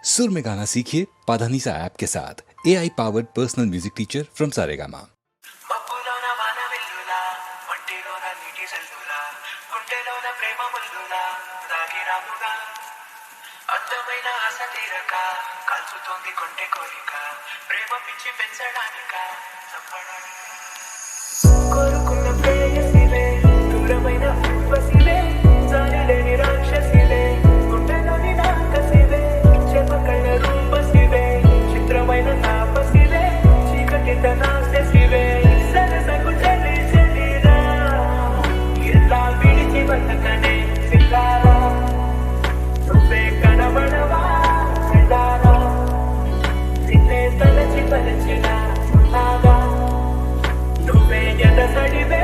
सुर में गाना सीखिए पाधानीसा ऐप के साथ AI powered personal music teacher from Saregama. మబ్బులోన వాన వెల్లులా మట్టిలోన నీటి జల్లులా గుండెలోన ప్రేమ ముల్లులా దాగిరాముగా అందమైన ఆశ తీరక కాల్చుతోంది కొంటె కోరిక ప్రేమ పిచ్చి పెంచడానిక చంపడానిక కోరుకున్న ప్రేయసిలే దూరమైన ఊర్వశిలే జాలిలేని రాక్షసిలే గుండెలోని నాకసిలే చెమకళ్ళ రూపసిలే చిత్రమైన తాపసిలే చీకటిత నాశసిలే సరసకు చెలి చెలిరా ఇలా విడిచి బతకనే సితారా నువ్వే కనబడవా వెళ్ళారా నిన్నే తలచి తలచిన ఉన్నాగా నువ్వే ఎదసడివే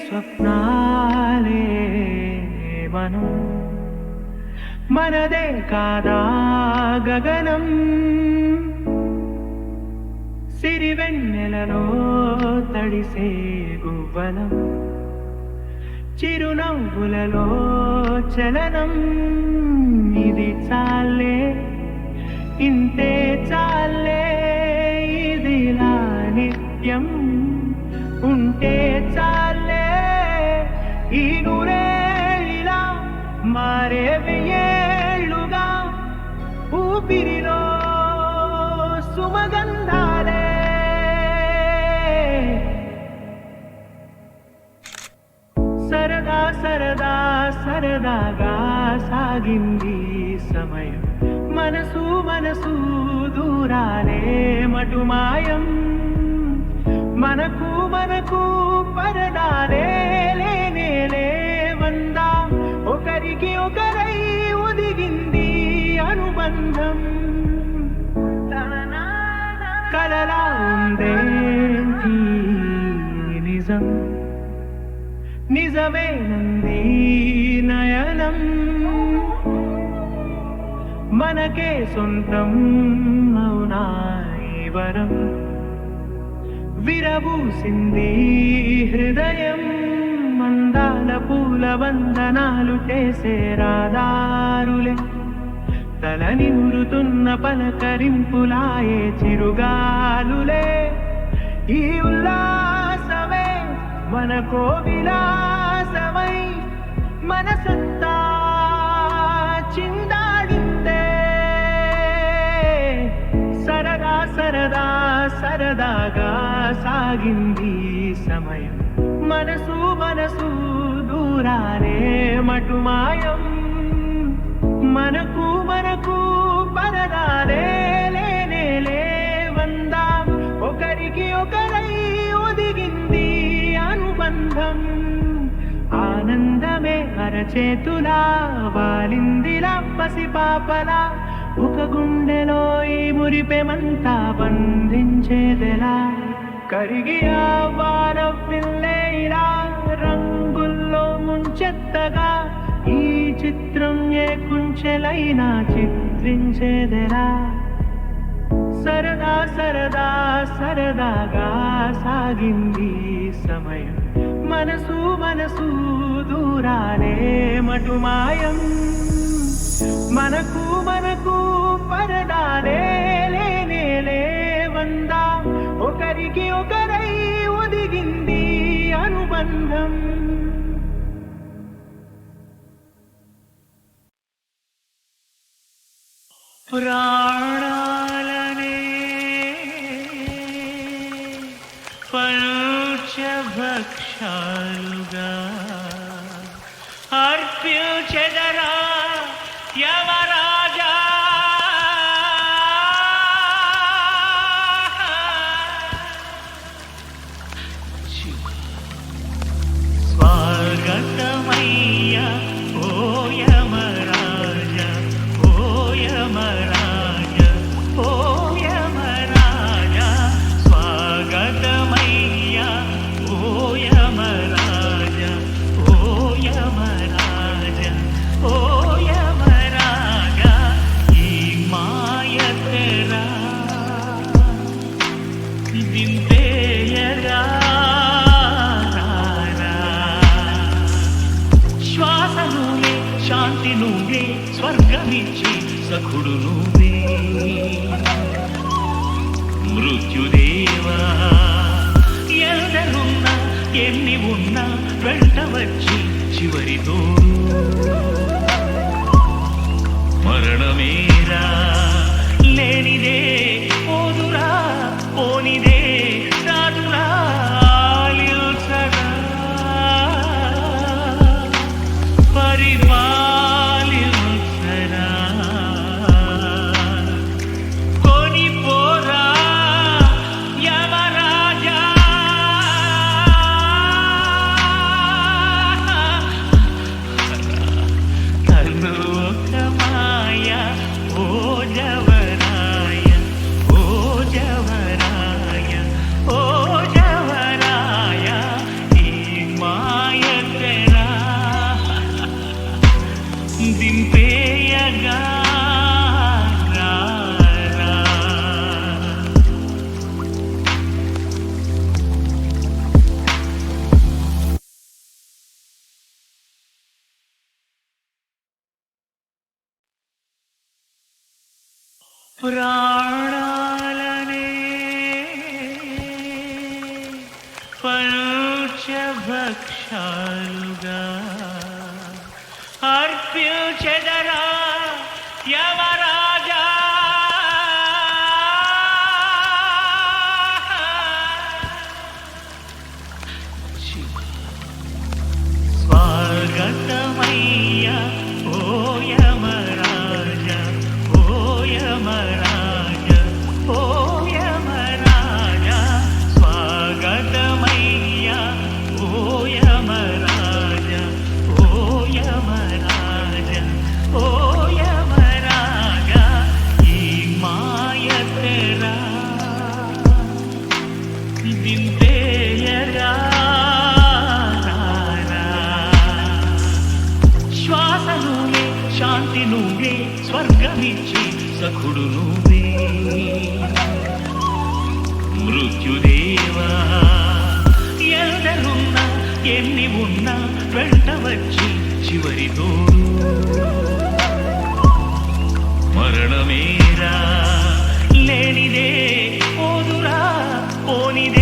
స్వప్నాలే మనం మనదే కాదా గగనం సిరివెన్నెలలో తడిసే గువ్వలం చిరునవ్వులలో చలనం ఇది చాలే ఇంతే చాలే ఇదిలా నిత్యం ఉంటే చాలే ఈ నూరేళ్ళిలా మారే వెయ్యేళ్ళుగా ఊపిరిలో సుమగంధాలే సరదా సరదా సరదాగా సాగింది సమయం మనసు మనసు దూరాలే మటుమాయం మనకు మనకు పరదాలే లేనే లేవందా ఒకరికి ఒకరై ఒదిగింది అనుబంధం కలలా ఉందేంటి నిజం నిజమేనంది నయనం మనకే సొంతం అవునా ఈ వరం విరబూసింది హృదయం మందాల పూల వందనాలు చేసే రాదారులే తల నిమురుతున్న పలకరింపులాయే చిరుగాలులే ఈ ఉల్లాసమే మనకో విలాసమై మనసంతా చిందాడిందే సరదా సరదా సరదాగా సాగింది సమయం మనసు మనసు దూరాలే మటుమాయం మనకు మనకు పరదాలే లేనే లేవందా ఒకరికి ఒకరై ఒదిగింది అనుబంధం ఆనందమే అరచేతులా వాలిందిలా పసిపాపలా ఒక గుండెలో ఈ మురిపెమంతా బంధించేదెలా కరిగి ఆ వానవిల్లే ఇలా రంగుల్లో ముంచెత్తగా ఈ చిత్రం ఏ కుంచెలైనా చిత్రించేదెలా సరదా సరదా సరదాగా సాగింది సమయం మనసు మనసు దూరాలే మటుమాయం మనకు మనకు పరదాలే లేనే లేవందా ఒకరికి ఒకరై ఒదిగింది అనుబంధం ప్రాణాలనే పంచభక్షాలుగా అర్పించెదరా యమరాజా స్వాగతమయ్యా ఓ యమరాజా ఓ యమరాజా ఓ యమరాజా స్వాగతమయ్యా ఓ యమరాజా ఓ యమరాజా ఓ యమరాజా ఈ మాయ తెరా దింపేయరా శ్వాస నువ్వే శాంతి నువ్వే స్వర్గమిచ్చి సఖుడు నువ్వే మృత్యుదేవా ఎందరున్నా ఎన్ని ఉన్నా వెంట వచ్చి చివరితో మరణమేరా లేనిదే పోదురా పోనిదే రాదురా పరిపాలించరా కొని పోరా యమరాజా తను ఒక మాయ ఓ జవరాయ ఓ జవరాయ ఓ జవరాయ ఈ మా దింపేయగా రారా. ప్రాణాలనే పంచభక్షాలుగా అర్పించెదరా యమరాజా. స్వాగతమయ్యా ఓ యమరాజా, ఓ యమరాజా, ఓ యమరాజా. స్వాగతమయ్యా ఓ యమరాజా, ఓ యమరాజా, ఓ యమరాజా. ఈ మాయ తెరా దింపేయరా. శ్వాస నువ్వే, శాంతి నువ్వే, స్వర్గమిచ్చే సఖుడు నువ్వే. మృత్యుదేవా ఎందరున్నా ఎన్ని ఉన్నా వెంట వచ్చి చివరి తోడు. మరణమేరా లేనిదే పోదురా పోనిదే